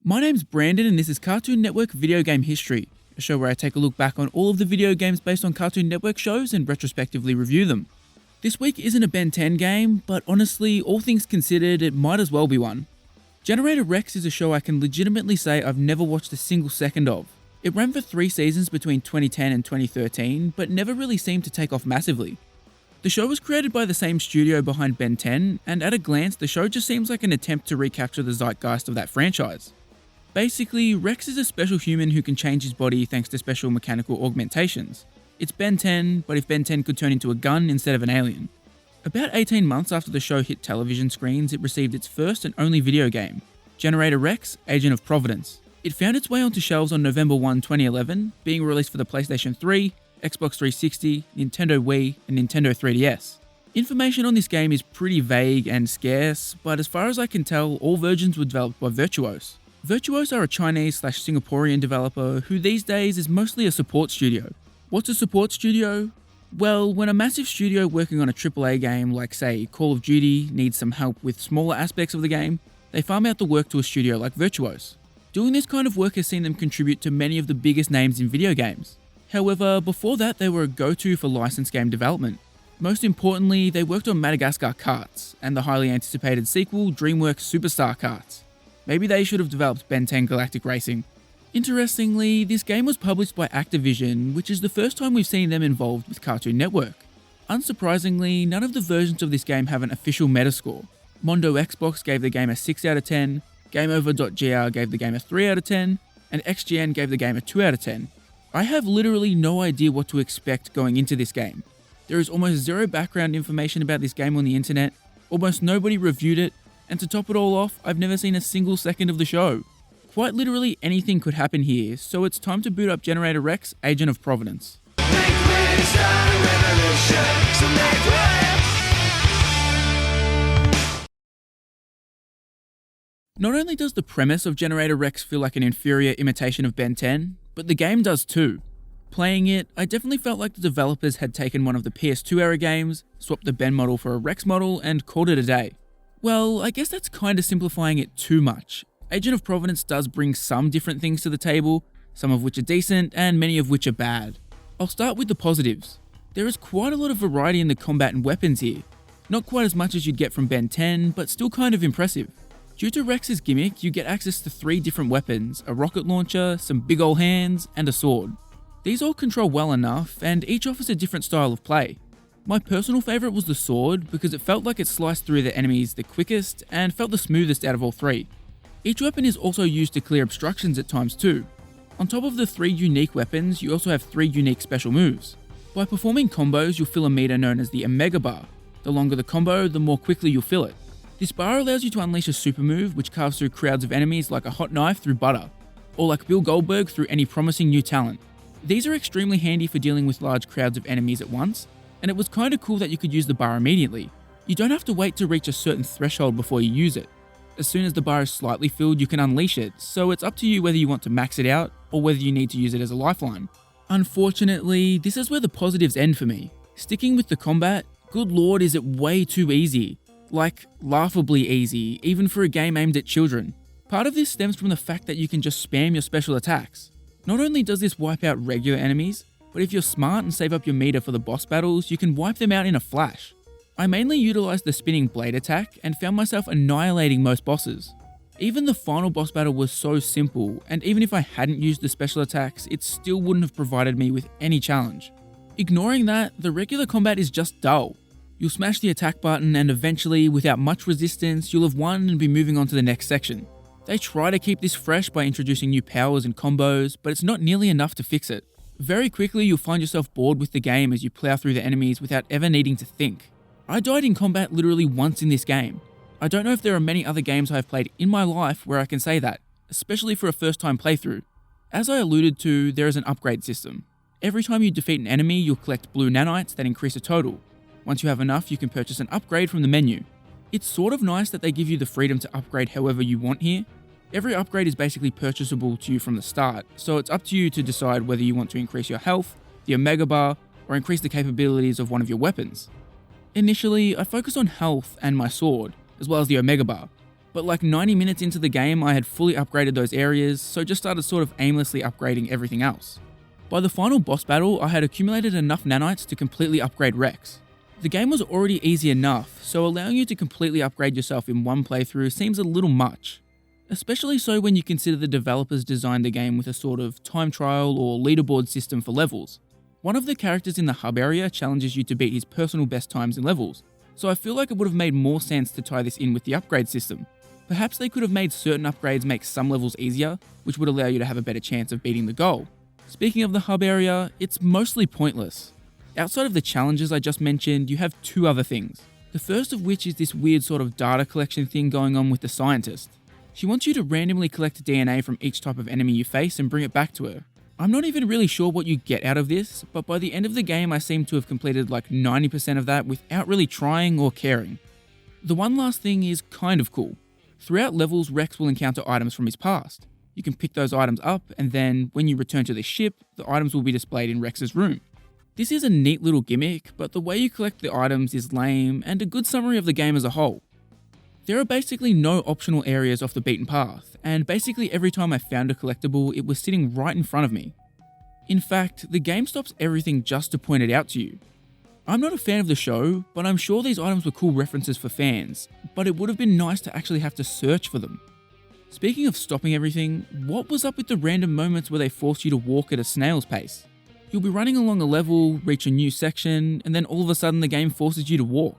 My name's Brandon and this is Cartoon Network Video Game History, a show where I take a look back on all of the video games based on Cartoon Network shows and retrospectively review them. This week isn't a Ben 10 game, but honestly, all things considered, it might as well be one. Generator Rex is a show I can legitimately say I've never watched a single second of. It ran for 3 seasons between 2010 and 2013, but never really seemed to take off massively. The show was created by the same studio behind Ben 10, and at a glance, the show just seems like an attempt to recapture the zeitgeist of that franchise. Basically, Rex is a special human who can change his body thanks to special mechanical augmentations. It's Ben 10, but if Ben 10 could turn into a gun instead of an alien. About 18 months after the show hit television screens, it received its first and only video game, Generator Rex, Agent of Providence. It found its way onto shelves on November 1, 2011, being released for the PlayStation 3, Xbox 360, Nintendo Wii, and Nintendo 3DS. Information on this game is pretty vague and scarce, but as far as I can tell, all versions were developed by Virtuos. Virtuos are a Chinese/Singaporean developer who these days is mostly a support studio. What's a support studio? Well, when a massive studio working on a AAA game like, say, Call of Duty needs some help with smaller aspects of the game, they farm out the work to a studio like Virtuos. Doing this kind of work has seen them contribute to many of the biggest names in video games. However, before that they were a go-to for licensed game development. Most importantly, they worked on Madagascar Karts, and the highly anticipated sequel DreamWorks Superstar Karts. Maybe they should have developed Ben 10 Galactic Racing. Interestingly, this game was published by Activision, which is the first time we've seen them involved with Cartoon Network. Unsurprisingly, none of the versions of this game have an official Metascore. Mondo Xbox gave the game a 6 out of 10, GameOver.gr gave the game a 3 out of 10, and XGN gave the game a 2 out of 10. I have literally no idea what to expect going into this game. There is almost zero background information about this game on the internet, almost nobody reviewed it, and to top it all off, I've never seen a single second of the show. Quite literally anything could happen here, so it's time to boot up Generator Rex, Agent of Providence. Not only does the premise of Generator Rex feel like an inferior imitation of Ben 10, but the game does too. Playing it, I definitely felt like the developers had taken one of the PS2 era games, swapped the Ben model for a Rex model, and called it a day. Well, I guess that's kinda simplifying it too much. Agent of Providence does bring some different things to the table, some of which are decent and many of which are bad. I'll start with the positives. There is quite a lot of variety in the combat and weapons here. Not quite as much as you'd get from Ben 10, but still kind of impressive. Due to Rex's gimmick, you get access to 3 different weapons, a rocket launcher, some big ol' hands, and a sword. These all control well enough, and each offers a different style of play. My personal favourite was the sword, because it felt like it sliced through the enemies the quickest, and felt the smoothest out of all 3. Each weapon is also used to clear obstructions at times too. On top of the 3 unique weapons, you also have 3 unique special moves. By performing combos, you'll fill a meter known as the Omega Bar. The longer the combo, the more quickly you'll fill it. This bar allows you to unleash a super move which carves through crowds of enemies like a hot knife through butter, or like Bill Goldberg through any promising new talent. These are extremely handy for dealing with large crowds of enemies at once, and it was kinda cool that you could use the bar immediately. You don't have to wait to reach a certain threshold before you use it. As soon as the bar is slightly filled, you can unleash it, so it's up to you whether you want to max it out, or whether you need to use it as a lifeline. Unfortunately, this is where the positives end for me. Sticking with the combat, good lord is it way too easy. Like, laughably easy, even for a game aimed at children. Part of this stems from the fact that you can just spam your special attacks. Not only does this wipe out regular enemies, but if you're smart and save up your meter for the boss battles, you can wipe them out in a flash. I mainly utilised the spinning blade attack and found myself annihilating most bosses. Even the final boss battle was so simple, and even if I hadn't used the special attacks, it still wouldn't have provided me with any challenge. Ignoring that, the regular combat is just dull. You'll smash the attack button and eventually, without much resistance, you'll have won and be moving on to the next section. They try to keep this fresh by introducing new powers and combos, but it's not nearly enough to fix it. Very quickly, you'll find yourself bored with the game as you plow through the enemies without ever needing to think. I died in combat literally once in this game. I don't know if there are many other games I've played in my life where I can say that, especially for a first time playthrough. As I alluded to, there is an upgrade system. Every time you defeat an enemy, you'll collect blue nanites that increase a total. Once you have enough, you can purchase an upgrade from the menu. It's sort of nice that they give you the freedom to upgrade however you want here. Every upgrade is basically purchasable to you from the start, so it's up to you to decide whether you want to increase your health, the Omega Bar, or increase the capabilities of one of your weapons. Initially, I focused on health and my sword, as well as the Omega Bar. But like 90 minutes into the game, I had fully upgraded those areas, so just started sort of aimlessly upgrading everything else. By the final boss battle, I had accumulated enough nanites to completely upgrade Rex. The game was already easy enough, so allowing you to completely upgrade yourself in one playthrough seems a little much. Especially so when you consider the developers designed the game with a sort of time trial or leaderboard system for levels. One of the characters in the hub area challenges you to beat his personal best times in levels, so I feel like it would have made more sense to tie this in with the upgrade system. Perhaps they could have made certain upgrades make some levels easier, which would allow you to have a better chance of beating the goal. Speaking of the hub area, it's mostly pointless. Outside of the challenges I just mentioned, you have two other things. The first of which is this weird sort of data collection thing going on with the scientist. She wants you to randomly collect DNA from each type of enemy you face and bring it back to her. I'm not even really sure what you get out of this, but by the end of the game I seem to have completed like 90% of that without really trying or caring. The one last thing is kind of cool. Throughout levels, Rex will encounter items from his past. You can pick those items up, and then, when you return to the ship, the items will be displayed in Rex's room. This is a neat little gimmick, but the way you collect the items is lame and a good summary of the game as a whole. There are basically no optional areas off the beaten path, and basically every time I found a collectible, it was sitting right in front of me. In fact, the game stops everything just to point it out to you. I'm not a fan of the show, but I'm sure these items were cool references for fans, but it would have been nice to actually have to search for them. Speaking of stopping everything, what was up with the random moments where they force you to walk at a snail's pace? You'll be running along a level, reach a new section, and then all of a sudden the game forces you to walk.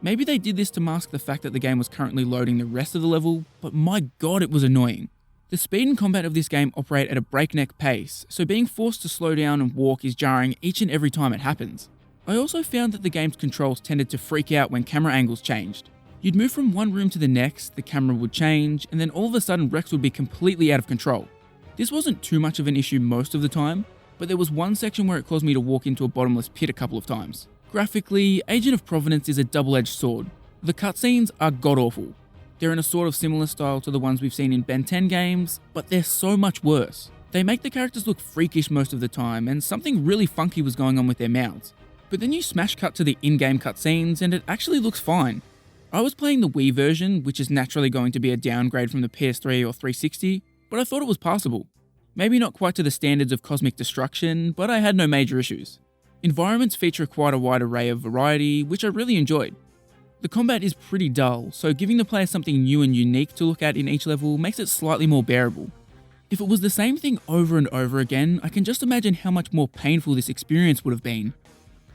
Maybe they did this to mask the fact that the game was currently loading the rest of the level, but my god it was annoying. The speed and combat of this game operate at a breakneck pace, so being forced to slow down and walk is jarring each and every time it happens. I also found that the game's controls tended to freak out when camera angles changed. You'd move from one room to the next, the camera would change, and then all of a sudden Rex would be completely out of control. This wasn't too much of an issue most of the time, but there was one section where it caused me to walk into a bottomless pit a couple of times. Graphically, Agent of Providence is a double-edged sword. The cutscenes are god-awful. They're in a sort of similar style to the ones we've seen in Ben 10 games, but they're so much worse. They make the characters look freakish most of the time, and something really funky was going on with their mouths. But then you smash cut to the in-game cutscenes and it actually looks fine. I was playing the Wii version, which is naturally going to be a downgrade from the PS3 or 360, but I thought it was passable. Maybe not quite to the standards of cosmic destruction, but I had no major issues. Environments feature quite a wide array of variety, which I really enjoyed. The combat is pretty dull, so giving the player something new and unique to look at in each level makes it slightly more bearable. If it was the same thing over and over again, I can just imagine how much more painful this experience would have been.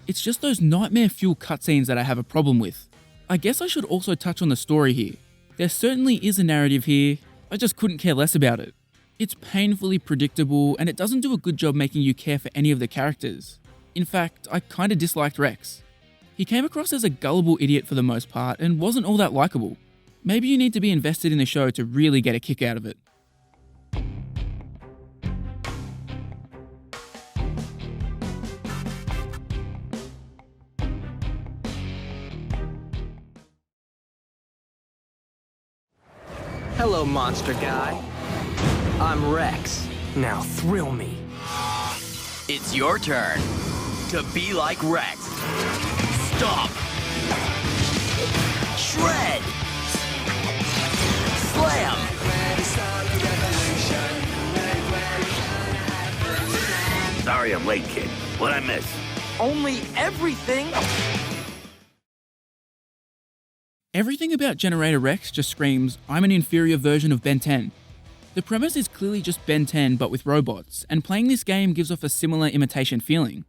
It's just those nightmare-fueled cutscenes that I have a problem with. I guess I should also touch on the story here. There certainly is a narrative here, I just couldn't care less about it. It's painfully predictable, and it doesn't do a good job making you care for any of the characters. In fact, I kinda disliked Rex. He came across as a gullible idiot for the most part, and wasn't all that likable. Maybe you need to be invested in the show to really get a kick out of it. Hello, monster guy. I'm Rex. Now thrill me. It's your turn to be like Rex. Stomp. Shred. Slam. Sorry I'm late, kid. What'd I miss? Only everything. Everything about Generator Rex just screams, I'm an inferior version of Ben 10. The premise is clearly just Ben 10 but with robots, and playing this game gives off a similar imitation feeling.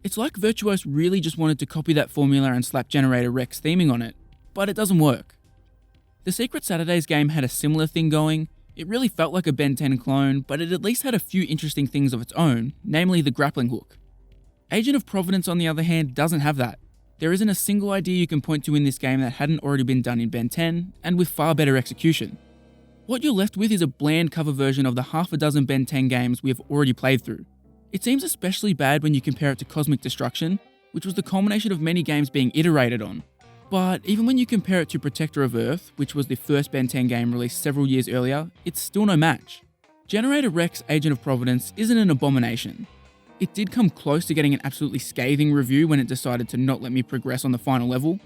It's like Virtuos really just wanted to copy that formula and slap Generator Rex theming on it, but it doesn't work. The Secret Saturdays game had a similar thing going. It really felt like a Ben 10 clone, but it at least had a few interesting things of its own, namely the grappling hook. Agent of Providence, on the other hand, doesn't have that. There isn't a single idea you can point to in this game that hadn't already been done in Ben 10, and with far better execution. What you're left with is a bland cover version of the half a dozen Ben 10 games we have already played through. It seems especially bad when you compare it to Cosmic Destruction, which was the culmination of many games being iterated on. But even when you compare it to Protector of Earth, which was the first Ben 10 game released several years earlier, it's still no match. Generator Rex Agent of Providence isn't an abomination. It did come close to getting an absolutely scathing review when it decided to not let me progress on the final level.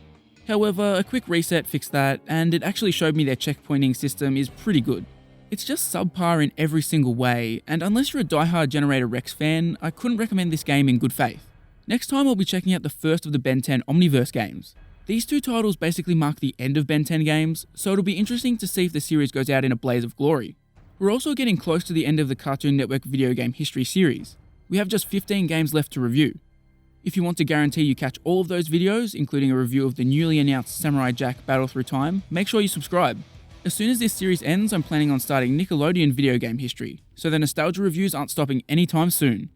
However, a quick reset fixed that, and it actually showed me their checkpointing system is pretty good. It's just subpar in every single way, and unless you're a diehard Generator Rex fan, I couldn't recommend this game in good faith. Next time I'll be checking out the first of the Ben 10 Omniverse games. These two titles basically mark the end of Ben 10 games, so it'll be interesting to see if the series goes out in a blaze of glory. We're also getting close to the end of the Cartoon Network video game history series. We have just 15 games left to review. If you want to guarantee you catch all of those videos, including a review of the newly announced Samurai Jack Battle Through Time, make sure you subscribe. As soon as this series ends, I'm planning on starting Nickelodeon video game history, so the nostalgia reviews aren't stopping anytime soon.